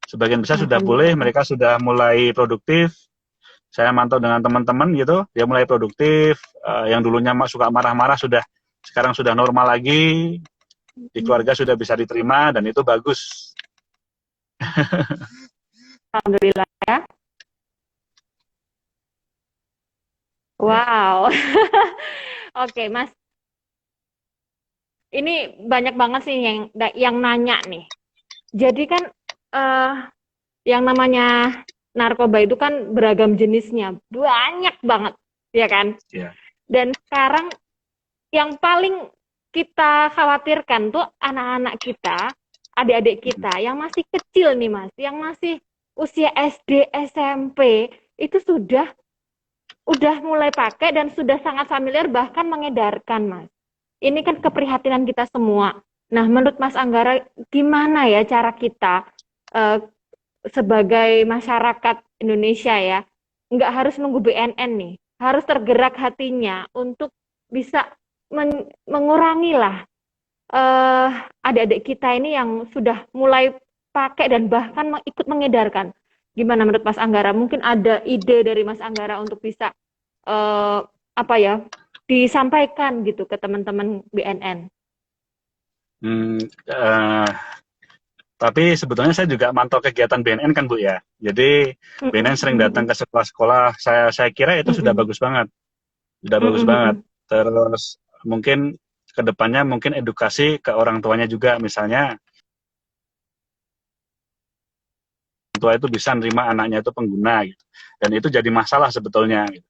Speaker 2: Sebagian besar sudah pulih,
Speaker 1: Alhamdulillah.
Speaker 2: mereka sudah mulai produktif. Saya mantau dengan teman-teman gitu, dia mulai produktif. Yang dulunya suka marah-marah sekarang sudah normal lagi, di
Speaker 1: Mm.
Speaker 2: keluarga sudah bisa diterima dan itu bagus.
Speaker 1: Alhamdulillah ya.
Speaker 2: Ya.
Speaker 1: Wow. Oke, Mas. Ini banyak banget sih yang nanya nih. Jadi kan eh yang namanya narkoba itu kan beragam jenisnya, banyak banget, ya kan?
Speaker 2: Ya.
Speaker 1: Dan sekarang yang paling kita khawatirkan tuh anak-anak kita, adik-adik kita yang masih kecil nih Mas, yang masih usia SD, SMP itu udah mulai pakai dan sudah sangat familiar bahkan mengedarkan Mas. Ini kan keprihatinan kita semua. Nah, menurut Mas Anggara gimana ya cara kita eh, sebagai masyarakat Indonesia ya, nggak harus nunggu BNN nih, harus tergerak hatinya untuk bisa mengurangi lah eh, adik-adik kita ini yang sudah mulai pakai dan bahkan ikut mengedarkan. Gimana menurut Mas Anggara? Mungkin ada ide dari Mas Anggara untuk bisa eh, apa ya disampaikan gitu ke teman-teman BNN.
Speaker 2: Hmm, eh, tapi sebetulnya saya juga mantau kegiatan BNN kan Bu ya. Jadi BNN sering datang
Speaker 1: Mm-mm,
Speaker 2: ke sekolah-sekolah. Saya kira itu sudah
Speaker 1: mm-mm,
Speaker 2: bagus banget, sudah bagus
Speaker 1: mm-mm,
Speaker 2: banget.
Speaker 1: mm-mm,
Speaker 2: Terus mungkin kedepannya mungkin edukasi ke orang tuanya juga, misalnya orang tua itu bisa nerima anaknya itu pengguna gitu. Dan itu jadi masalah sebetulnya gitu.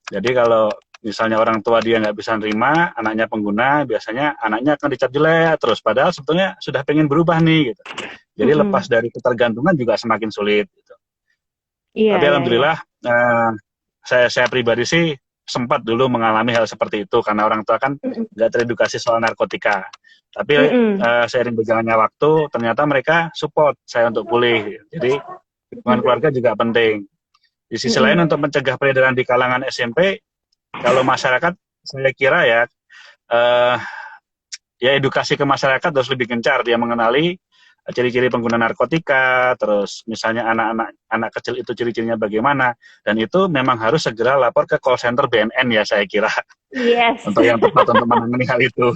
Speaker 2: Jadi kalau misalnya orang tua dia nggak bisa nerima anaknya pengguna, biasanya anaknya akan dicap jelek terus. Padahal sebetulnya sudah pengen berubah nih gitu. Jadi lepas
Speaker 1: mm-mm.
Speaker 2: dari ketergantungan juga semakin sulit. Gitu.
Speaker 1: Iya,
Speaker 2: Tapi
Speaker 1: iya, iya.
Speaker 2: alhamdulillah saya pribadi sih sempat dulu mengalami hal seperti itu karena orang tua kan
Speaker 1: Mm-mm,
Speaker 2: nggak teredukasi soal narkotika. Tapi
Speaker 1: mm-mm,
Speaker 2: seiring berjalannya waktu ternyata mereka support saya untuk pulih. Jadi dukungan keluarga juga penting. Di sisi lain
Speaker 1: mm-mm.
Speaker 2: untuk mencegah peredaran di kalangan SMP, kalau masyarakat saya kira ya eh, ya edukasi ke masyarakat harus lebih gencar, dia mengenali ciri-ciri pengguna narkotika, terus misalnya anak kecil itu ciri-cirinya bagaimana, dan itu memang harus segera lapor ke call center BNN ya saya kira
Speaker 1: Yes.
Speaker 2: untuk yang tepat untuk menangani hal itu.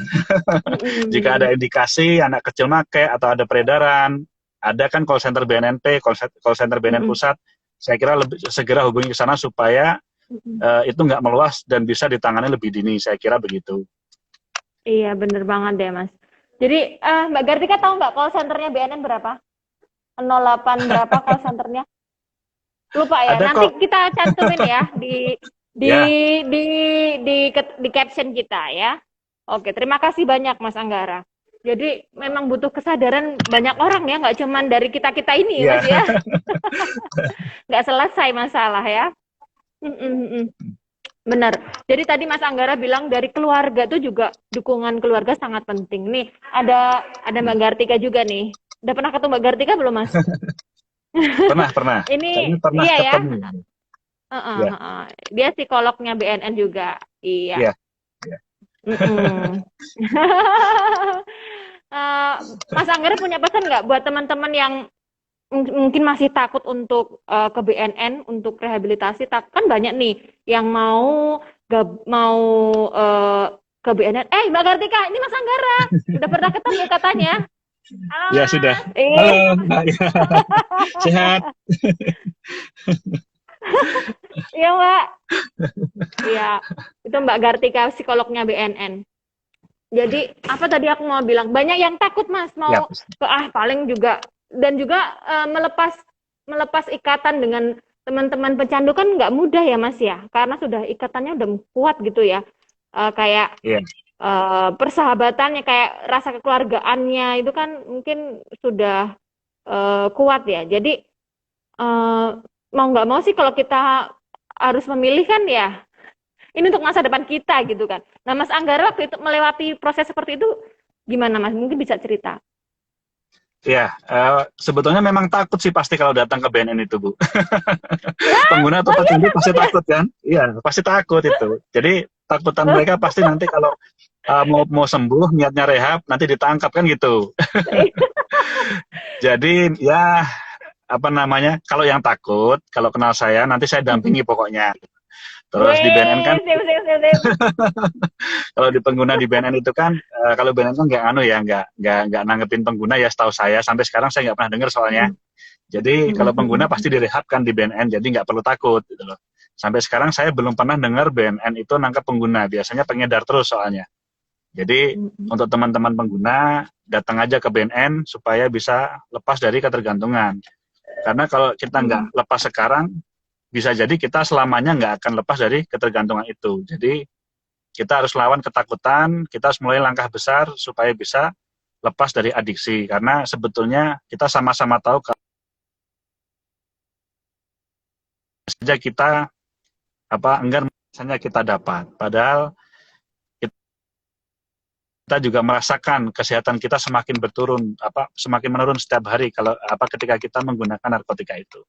Speaker 2: Jika ada
Speaker 1: Mm-mm,
Speaker 2: indikasi anak kecil make atau ada peredaran, ada kan call center BNNP, call center BNN
Speaker 1: mm-mm,
Speaker 2: pusat, saya kira lebih segera hubungi ke sana supaya
Speaker 1: mm-mm.
Speaker 2: itu nggak meluas dan bisa ditangani lebih dini, saya kira begitu.
Speaker 1: Iya, bener banget deh, Mas. Jadi, Mbak Gartika tahu nggak call centernya BNN berapa? 08 berapa call centernya? Lupa ya.
Speaker 2: Ada
Speaker 1: Nanti
Speaker 2: kok,
Speaker 1: kita cantumin ya di
Speaker 2: ya.
Speaker 1: di di caption kita ya. Oke, terima kasih banyak Mas Anggara. Jadi memang butuh kesadaran banyak orang ya, nggak cuman dari kita-kita ini
Speaker 2: Iya.
Speaker 1: Mas ya. Nggak selesai masalah ya. Mm-mm-mm. Benar. Jadi tadi Mas Anggara bilang dari keluarga tuh juga dukungan keluarga sangat penting. Nih, ada Mbak Gartika juga nih. Udah pernah ketemu Mbak Gartika belum, Mas?
Speaker 2: Pernah.
Speaker 1: Ini
Speaker 2: Kayaknya pernah
Speaker 1: iya ya.
Speaker 2: ketemu. Ya,
Speaker 1: Dia psikolognya BNN juga. Iya.
Speaker 2: iya, iya.
Speaker 1: Mm-mm. Eh, Mas Anggara punya pesan nggak buat teman-teman yang mungkin masih takut untuk ke BNN untuk rehabilitasi? Kan banyak nih yang mau mau ke BNN. Mbak Kartika, ini Mas Anggara. Udah pernah ketemu katanya. Halo
Speaker 2: Ya sudah.
Speaker 1: Mas.
Speaker 2: Halo, Mbak. Sehat.
Speaker 1: Iya Mbak. Iya, itu Mbak Kartika psikolognya BNN. Jadi apa tadi aku mau bilang? Banyak yang takut Mas
Speaker 2: Ya,
Speaker 1: mau paling juga dan juga melepas ikatan dengan teman-teman pecandu kan nggak mudah ya Mas ya, karena sudah ikatannya udah kuat gitu ya. Kayak
Speaker 2: iya.
Speaker 1: persahabatannya, kayak rasa kekeluargaannya itu kan mungkin sudah kuat ya. Jadi mau nggak mau sih kalau kita harus memilih kan ya, ini untuk masa depan kita gitu kan. Nah Mas Anggara waktu itu melewati proses seperti itu gimana Mas? Mungkin bisa cerita.
Speaker 2: Ya, sebetulnya memang takut sih pasti kalau datang ke BNN itu, Bu.
Speaker 1: Ya,
Speaker 2: Pengguna atau
Speaker 1: oh iya
Speaker 2: pecandu pasti
Speaker 1: takut ya.
Speaker 2: takut kan? Iya, pasti takut itu. Jadi takutan mereka pasti nanti kalau mau sembuh, niatnya rehab, nanti ditangkap kan gitu. Jadi ya apa namanya? Kalau yang takut, kalau kenal saya nanti saya dampingi pokoknya. Terus di BNN kan,
Speaker 1: Wih, sip, sip, sip, sip.
Speaker 2: kalau di pengguna di BNN itu kan, kalau BNN kan nggak anu ya, nggak nanggepin pengguna ya, setahu saya. Sampai sekarang saya nggak pernah dengar soalnya. Jadi kalau pengguna pasti direhabkan di BNN, jadi nggak perlu takut gitu loh. Sampai sekarang saya belum pernah dengar BNN itu nangkap pengguna, biasanya pengedar terus soalnya. Jadi untuk teman-teman pengguna, datang aja ke BNN supaya bisa lepas dari ketergantungan. Karena kalau kita nggak lepas sekarang, bisa jadi kita selamanya nggak akan lepas dari ketergantungan itu. Jadi kita harus lawan ketakutan, kita harus mulai langkah besar supaya bisa lepas dari adiksi. Karena sebetulnya kita sama-sama tahu kalau saja kita enggan misalnya kita dapat. Padahal kita juga merasakan kesehatan kita semakin semakin menurun setiap hari kalau ketika kita menggunakan narkotika itu.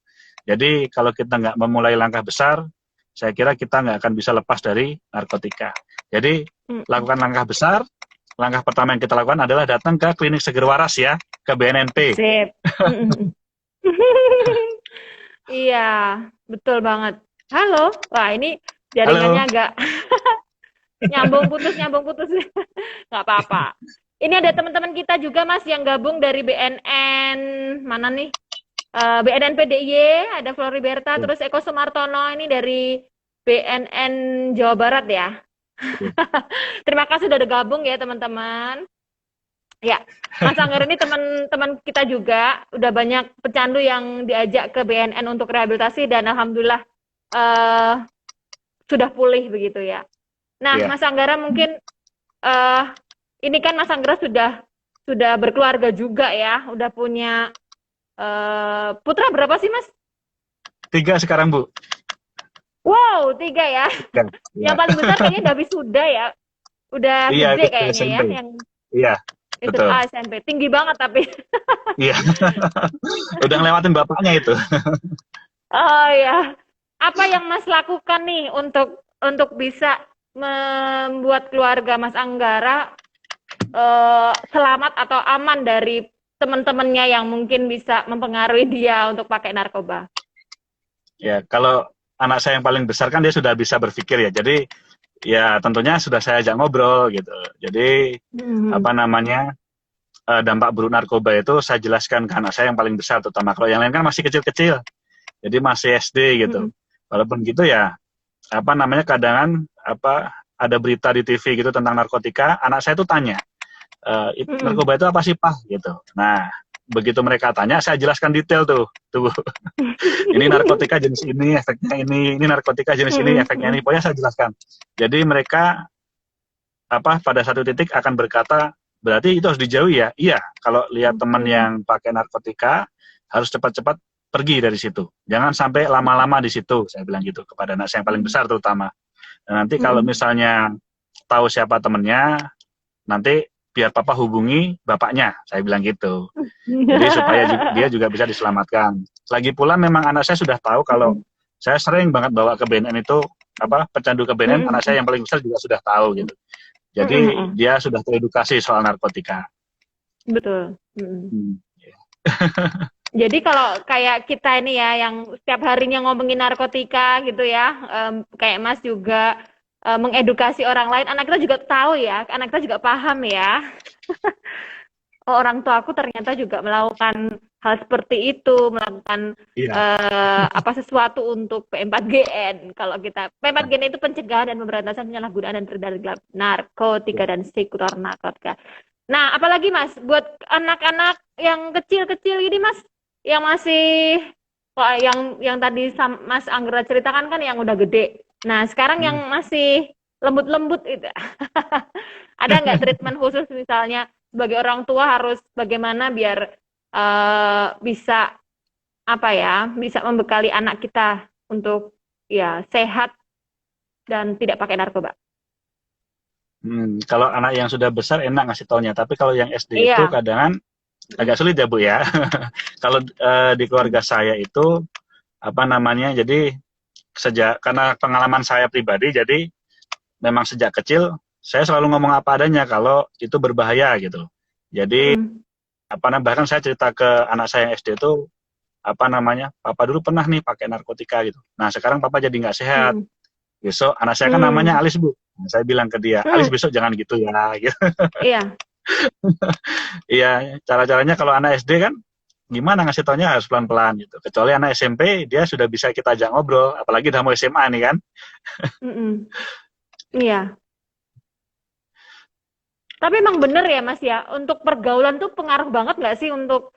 Speaker 2: Jadi kalau kita nggak memulai langkah besar, saya kira kita nggak akan bisa lepas dari narkotika. Jadi lakukan langkah besar. Langkah pertama yang kita lakukan adalah datang ke klinik Seger Waras ya, ke BNNP.
Speaker 1: Sip. Iya, betul banget. Halo, wah ini jaringannya
Speaker 2: Halo.
Speaker 1: agak nyambung putus. Nggak apa-apa. Ini ada teman-teman kita juga Mas yang gabung dari BNN mana nih? BNN PDIY, ada Floriberta, terus Eko Sumartono ini dari BNN Jawa Barat ya. Terima kasih sudah gabung ya teman-teman. Ya, Mas Anggar ini teman-teman kita juga, udah banyak pecandu yang diajak ke BNN untuk rehabilitasi dan alhamdulillah sudah pulih begitu ya. Nah, Mas Anggara mungkin ini kan Mas Anggara sudah berkeluarga juga ya, udah punya putra berapa sih Mas?
Speaker 2: 3 sekarang Bu.
Speaker 1: Wow, 3 ya. Yang paling besar kayaknya udah wisuda ya, udah gede kayaknya
Speaker 2: SMP.
Speaker 1: ya, yang
Speaker 2: Iya, betul.
Speaker 1: SMP. Tinggi banget tapi.
Speaker 2: Iya, udah ngelewatin bapaknya itu.
Speaker 1: Oh ya, apa yang Mas lakukan nih untuk bisa membuat keluarga Mas Anggara selamat atau aman dari teman-temannya yang mungkin bisa mempengaruhi dia untuk pakai narkoba?
Speaker 2: Ya, kalau anak saya yang paling besar kan dia sudah bisa berpikir ya. Jadi ya tentunya sudah saya ajak ngobrol gitu. Jadi dampak buruk narkoba itu saya jelaskan ke anak saya yang paling besar, terutama kalau yang lain kan masih kecil-kecil. Jadi masih SD gitu. Walaupun gitu ya kadang ada berita di TV gitu tentang narkotika, anak saya tuh tanya, narkoba itu apa sih Pak gitu. Nah, begitu mereka tanya, saya jelaskan detail tuh. Ini narkotika jenis ini, efeknya ini narkotika jenis ini, efeknya ini. Pokoknya saya jelaskan. Jadi mereka pada satu titik akan berkata, berarti itu harus dijauhi ya. Iya, kalau lihat teman yang pakai narkotika, harus cepat-cepat pergi dari situ. Jangan sampai lama-lama di situ, saya bilang gitu kepada anak saya yang paling besar terutama. Dan nanti kalau misalnya tahu siapa temennya, nanti biar papa hubungi bapaknya, saya bilang gitu. Jadi supaya dia juga bisa diselamatkan. Lagi pula memang anak saya sudah tahu kalau saya sering banget bawa ke BNN itu, pecandu ke BNN, anak saya yang paling besar juga sudah tahu gitu. Jadi dia sudah teredukasi soal narkotika.
Speaker 1: Betul. Jadi kalau kayak kita ini ya, yang setiap harinya ngomongin narkotika gitu ya, kayak Mas juga, mengedukasi orang lain, anak kita juga tahu ya, anak kita juga paham ya. Oh, orang tua aku ternyata juga melakukan hal seperti itu, melakukan
Speaker 2: Iya.
Speaker 1: apa sesuatu untuk P4GN. Kalau kita P4GN itu pencegahan dan pemberantasan penyalahgunaan dan peredaran gelap narkotika dan psikotropa narkotika. Nah, apalagi Mas, buat anak-anak yang kecil-kecil ini Mas, yang masih yang tadi Mas Anggra ceritakan kan yang udah gede. Nah, sekarang
Speaker 2: Hmm.
Speaker 1: yang masih lembut-lembut itu. Ada nggak treatment khusus misalnya sebagai orang tua harus bagaimana biar bisa apa ya, bisa membekali anak kita untuk ya sehat dan tidak pakai narkoba.
Speaker 2: Kalau anak yang sudah besar enak ngasih taunya, tapi kalau yang SD itu
Speaker 1: Iya.
Speaker 2: kadang agak sulit ya Bu ya. Kalau di keluarga saya itu apa namanya, jadi karena pengalaman saya pribadi, jadi memang sejak kecil saya selalu ngomong apa adanya kalau itu berbahaya gitu. Jadi
Speaker 1: Mm-mm.
Speaker 2: bahkan saya cerita ke anak saya yang SD itu apa namanya, papa dulu pernah nih pakai narkotika gitu. Nah sekarang papa jadi nggak sehat.
Speaker 1: Mm-mm.
Speaker 2: Besok anak saya kan namanya
Speaker 1: Mm.
Speaker 2: Alis Bu. Nah, saya bilang ke dia, Alis
Speaker 1: Mm.
Speaker 2: besok jangan gitu ya. Gitu.
Speaker 1: Iya.
Speaker 2: Iya, cara-caranya kalau anak SD kan gimana ngasih taunya harus pelan-pelan gitu. Kecuali anak SMP dia sudah bisa kita ajak ngobrol, apalagi udah mau SMA nih kan.
Speaker 1: Mm-mm. Iya. Tapi emang bener ya Mas ya, untuk pergaulan tuh pengaruh banget nggak sih untuk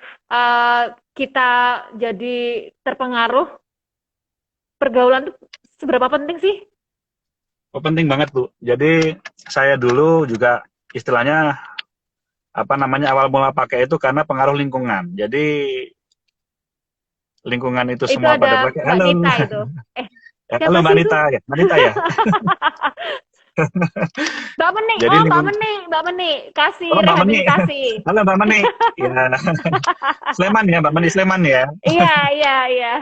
Speaker 1: kita jadi terpengaruh? Pergaulan tuh seberapa penting sih?
Speaker 2: Oh, penting banget Bu. Jadi saya dulu juga istilahnya apa namanya awal mula pakai itu karena pengaruh lingkungan. Jadi lingkungan itu
Speaker 1: Itu
Speaker 2: semua pada
Speaker 1: ada
Speaker 2: pakai.
Speaker 1: Mbak
Speaker 2: Halo,
Speaker 1: Nita itu. Eh,
Speaker 2: ya, halo
Speaker 1: siapa
Speaker 2: Mbak
Speaker 1: sih itu?
Speaker 2: Nita ya, Mbak Nita ya.
Speaker 1: Mbak Meni.
Speaker 2: Jadi
Speaker 1: Oh, Mbak
Speaker 2: lingkung,
Speaker 1: Meni, Mbak Meni. Kasih
Speaker 2: oh Mbak Meni,
Speaker 1: rehabilitasi.
Speaker 2: halo Mbak Meni. Ya, Sleman ya, Mbak Meni Sleman ya.
Speaker 1: Iya, iya, iya.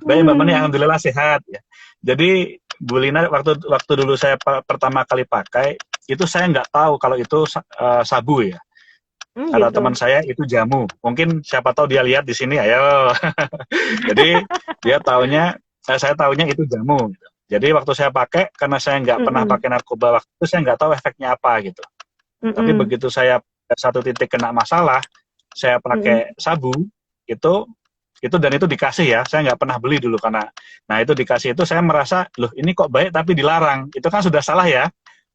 Speaker 2: Baik Mbak Meni,
Speaker 1: Hmm,
Speaker 2: alhamdulillah sehat ya. Jadi Bu Lina waktu waktu dulu saya pertama kali pakai itu saya nggak tahu kalau itu sabu ya. Kata
Speaker 1: gitu.
Speaker 2: teman saya itu jamu. Mungkin siapa tahu dia lihat di sini, ayo. Jadi dia taunya, saya taunya itu jamu. Gitu. Jadi waktu saya pakai, karena saya nggak pernah
Speaker 1: Mm-mm.
Speaker 2: pakai narkoba waktu itu, saya nggak tahu efeknya apa gitu. Tapi
Speaker 1: Mm-mm.
Speaker 2: begitu saya satu titik kena masalah, saya
Speaker 1: Mm-mm.
Speaker 2: pakai sabu, itu dan itu dikasih ya, saya nggak pernah beli dulu karena, nah itu dikasih itu saya merasa, loh ini kok baik tapi dilarang, itu kan sudah salah ya,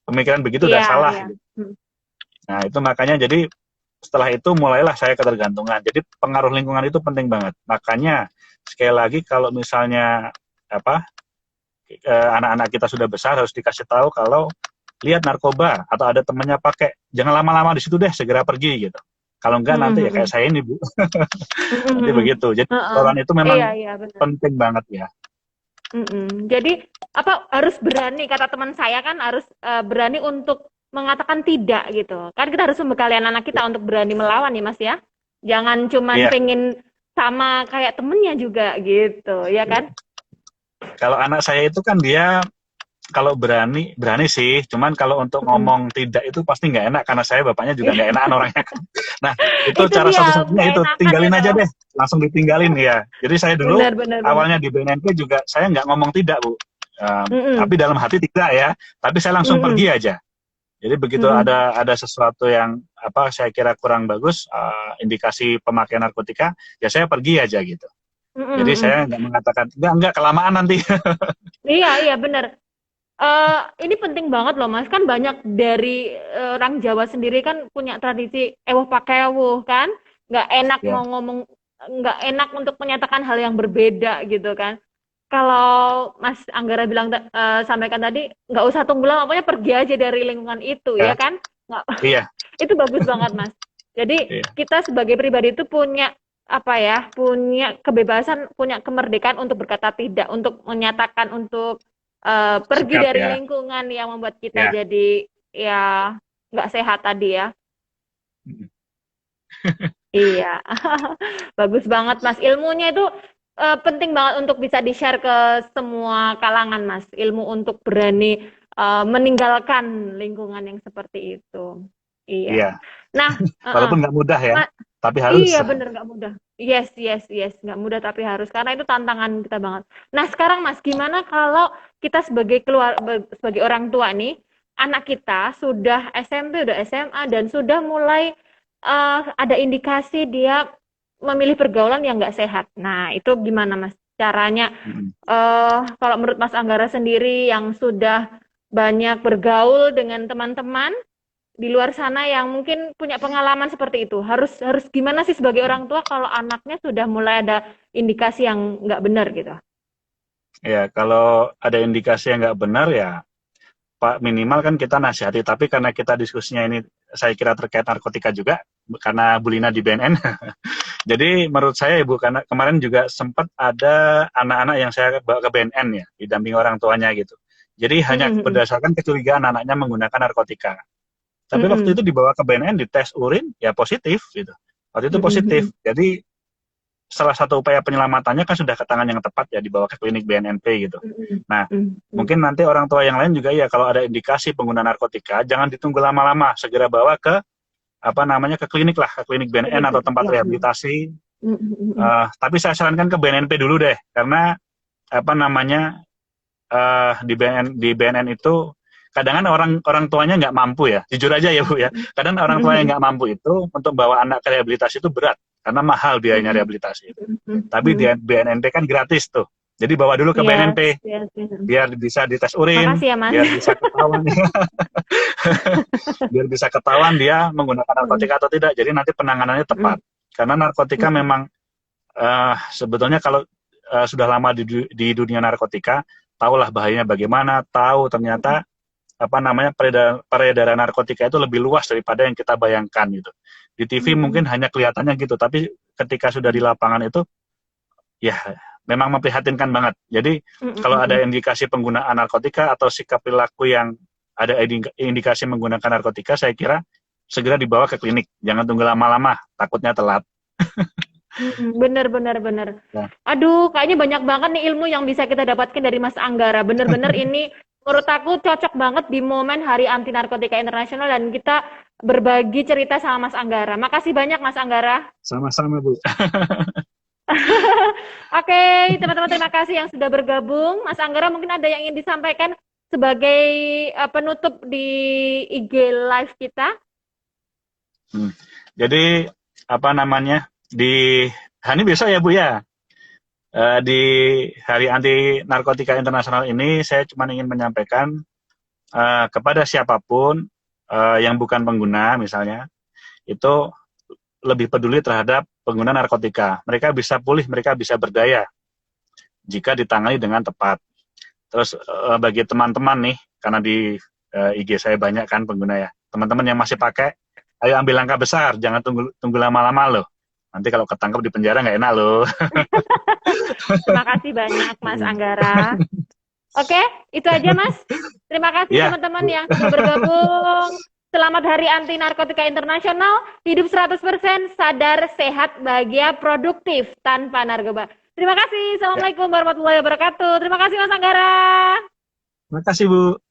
Speaker 2: pemikiran begitu udah
Speaker 1: Iya,
Speaker 2: salah.
Speaker 1: iya.
Speaker 2: Gitu.
Speaker 1: Mm.
Speaker 2: Nah itu makanya jadi setelah itu mulailah saya ketergantungan. Jadi pengaruh lingkungan itu penting banget. Makanya sekali lagi kalau misalnya apa anak-anak kita sudah besar harus dikasih tahu kalau lihat narkoba atau ada temannya pakai, jangan lama-lama di situ deh, segera pergi gitu. Kalau enggak nanti ya kayak
Speaker 1: Mm-mm.
Speaker 2: saya ini Bu, nanti
Speaker 1: Mm-mm.
Speaker 2: begitu. Jadi
Speaker 1: Heeh.
Speaker 2: orang itu
Speaker 1: Iya,
Speaker 2: memang
Speaker 1: iya, benar.
Speaker 2: penting banget ya.
Speaker 1: Mm-mm. Jadi apa harus berani kata teman saya kan harus berani untuk mengatakan tidak gitu. Kan kita harus membekali anak kita untuk berani melawan nih Mas ya. Jangan cuman
Speaker 2: Iya.
Speaker 1: pengen sama kayak temennya juga gitu, ya kan?
Speaker 2: Kalau anak saya itu kan dia kalau berani berani sih, cuman kalau untuk
Speaker 1: Mm-mm.
Speaker 2: ngomong tidak itu pasti nggak enak karena saya bapaknya juga nggak enakan orangnya kan. Nah itu
Speaker 1: Itu
Speaker 2: cara
Speaker 1: dia
Speaker 2: satu-satunya
Speaker 1: nggak
Speaker 2: itu
Speaker 1: enakan
Speaker 2: tinggalin
Speaker 1: itu.
Speaker 2: aja deh, langsung ditinggalin ya. Jadi saya dulu
Speaker 1: Benar, benar, benar.
Speaker 2: awalnya di BNNP juga saya nggak ngomong tidak Bu. Tapi
Speaker 1: Mm-mm.
Speaker 2: dalam hati tidak ya, tapi saya langsung pergi
Speaker 1: Mm-mm.
Speaker 2: aja. Jadi begitu
Speaker 1: Mm-mm.
Speaker 2: ada sesuatu yang apa saya kira kurang bagus, indikasi pemakaian narkotika, ya saya pergi aja gitu. Jadi
Speaker 1: Mm-mm.
Speaker 2: saya nggak mengatakan enggak kelamaan nanti.
Speaker 1: Iya, iya benar. Ini penting banget loh Mas, kan banyak dari orang Jawa sendiri kan punya tradisi ewuh pakai ewuh kan, nggak enak
Speaker 2: Ya,
Speaker 1: mau ngomong, nggak enak untuk menyatakan hal yang berbeda gitu kan. Kalau Mas Anggara bilang sampaikan tadi, nggak usah tunggu lama, pokoknya pergi aja dari lingkungan itu ya
Speaker 2: ya,
Speaker 1: kan, nggak,
Speaker 2: iya,
Speaker 1: itu bagus banget Mas. Jadi
Speaker 2: iya.
Speaker 1: kita sebagai pribadi itu punya apa ya, punya kebebasan, punya kemerdekaan untuk berkata tidak, untuk menyatakan, untuk pergi
Speaker 2: Sikap
Speaker 1: dari
Speaker 2: ya,
Speaker 1: lingkungan yang membuat kita
Speaker 2: ya.
Speaker 1: jadi ya nggak sehat tadi ya. Iya, bagus banget Mas. Ilmunya itu penting banget untuk bisa di-share ke semua kalangan Mas. Ilmu untuk berani meninggalkan lingkungan yang seperti itu.
Speaker 2: Iya.
Speaker 1: Iya. Nah,
Speaker 2: Walaupun nggak mudah ya,
Speaker 1: Ma-
Speaker 2: tapi harus.
Speaker 1: iya bener nggak mudah. Yes, yes, yes, nggak mudah tapi harus karena itu tantangan kita banget. Nah sekarang Mas, gimana kalau kita sebagai sebagai orang tua nih, anak kita sudah SMP, udah SMA dan sudah mulai ada indikasi dia memilih pergaulan yang nggak sehat. Nah, itu gimana Mas caranya?
Speaker 2: Mm-mm.
Speaker 1: Kalau menurut Mas Anggara sendiri yang sudah banyak bergaul dengan teman-teman di luar sana yang mungkin punya pengalaman seperti itu, harus harus gimana sih sebagai orang tua kalau anaknya sudah mulai ada indikasi yang nggak benar gitu?
Speaker 2: Ya, kalau ada indikasi yang nggak benar ya Pak, minimal kan kita nasihati, tapi karena kita diskusinya ini saya kira terkait narkotika juga, karena Bu Lina di BNN. Jadi menurut saya Ibu, karena kemarin juga sempat ada anak-anak yang saya bawa ke BNN ya, didampingi orang tuanya gitu. Jadi hanya
Speaker 1: Mm-mm,
Speaker 2: berdasarkan kecurigaan anaknya menggunakan narkotika. Tapi waktu itu
Speaker 1: mm-mm,
Speaker 2: dibawa ke BNN, dites urin, ya positif gitu. Waktu itu positif.
Speaker 1: mm-mm,
Speaker 2: Jadi salah satu upaya penyelamatannya kan sudah ke tangan yang tepat ya, dibawa ke klinik BNNP gitu.
Speaker 1: mm-mm,
Speaker 2: Nah,
Speaker 1: mm-mm.
Speaker 2: mungkin nanti orang tua yang lain juga ya kalau ada indikasi pengguna narkotika, jangan ditunggu lama-lama, segera bawa ke apa namanya ke klinik lah, ke klinik BNN
Speaker 1: Klinik,
Speaker 2: atau tempat
Speaker 1: ya.
Speaker 2: rehabilitasi.
Speaker 1: Mm-mm,
Speaker 2: Tapi saya sarankan ke BNNP dulu deh, karena apa namanya di BNN itu kadang kan orang orang tuanya nggak mampu ya, jujur aja ya Bu ya. Kadang orang tua yang
Speaker 1: mm-mm,
Speaker 2: nggak mampu itu untuk bawa anak ke rehabilitasi itu berat karena mahal biayanya
Speaker 1: mm-mm,
Speaker 2: rehabilitasi itu. Tapi di
Speaker 1: mm-mm.
Speaker 2: BNNP kan gratis tuh. Jadi bawa dulu ke
Speaker 1: Yes,
Speaker 2: BNNP
Speaker 1: yes, yes.
Speaker 2: biar bisa dites urin,
Speaker 1: Makasih ya Mas.
Speaker 2: biar bisa ketahuan biar bisa ketahuan dia menggunakan
Speaker 1: Mm-mm,
Speaker 2: narkotika atau tidak. Jadi nanti penanganannya tepat.
Speaker 1: mm-mm,
Speaker 2: Karena narkotika
Speaker 1: mm-mm,
Speaker 2: memang sebetulnya kalau sudah lama di dunia narkotika, tahulah bahayanya bagaimana, tahu ternyata apa namanya peredaran narkotika itu lebih luas daripada yang kita bayangkan gitu. Di TV mungkin
Speaker 1: mm-mm,
Speaker 2: hanya kelihatannya gitu, tapi ketika sudah di lapangan itu ya memang memprihatinkan banget. Jadi kalau ada
Speaker 1: mm-mm.
Speaker 2: indikasi penggunaan narkotika atau sikap perilaku yang ada indikasi menggunakan narkotika, saya kira segera dibawa ke klinik. Jangan tunggu lama-lama, takutnya telat.
Speaker 1: Bener, bener, bener.
Speaker 2: Ya.
Speaker 1: Aduh, kayaknya banyak banget nih ilmu yang bisa kita dapatkan dari Mas Anggara. Bener-bener ini menurut aku cocok banget di momen Hari Anti Narkotika Internasional dan kita berbagi cerita sama Mas Anggara. Makasih banyak Mas Anggara.
Speaker 2: Sama-sama, Bu.
Speaker 1: Oke, teman-teman terima kasih yang sudah bergabung. Mas Anggara mungkin ada yang ingin disampaikan sebagai penutup di IG live kita.
Speaker 2: Hmm. Jadi apa namanya di Hani besok ya Bu ya. Di Hari Anti Narkotika Internasional ini saya cuma ingin menyampaikan kepada siapapun yang bukan pengguna misalnya itu lebih peduli terhadap pengguna narkotika. Mereka bisa pulih, mereka bisa berdaya jika ditangani dengan tepat. Terus bagi teman-teman nih, karena di IG saya banyak kan pengguna ya, teman-teman yang masih pakai, ayo ambil langkah besar, jangan tunggu lama-lama loh. Nanti kalau ketangkep di penjara nggak enak loh.
Speaker 1: Terima kasih banyak Mas Anggara. Oke, itu aja Mas. Terima kasih
Speaker 2: Ya,
Speaker 1: teman-teman
Speaker 2: Bu.
Speaker 1: yang sudah bergabung. Selamat Hari Anti Narkotika Internasional. Hidup 100% sadar, sehat, bahagia, produktif tanpa narkoba. Terima kasih.
Speaker 2: Ya,
Speaker 1: Assalamualaikum warahmatullahi wabarakatuh. Terima kasih Mas Anggara.
Speaker 2: makasih Bu.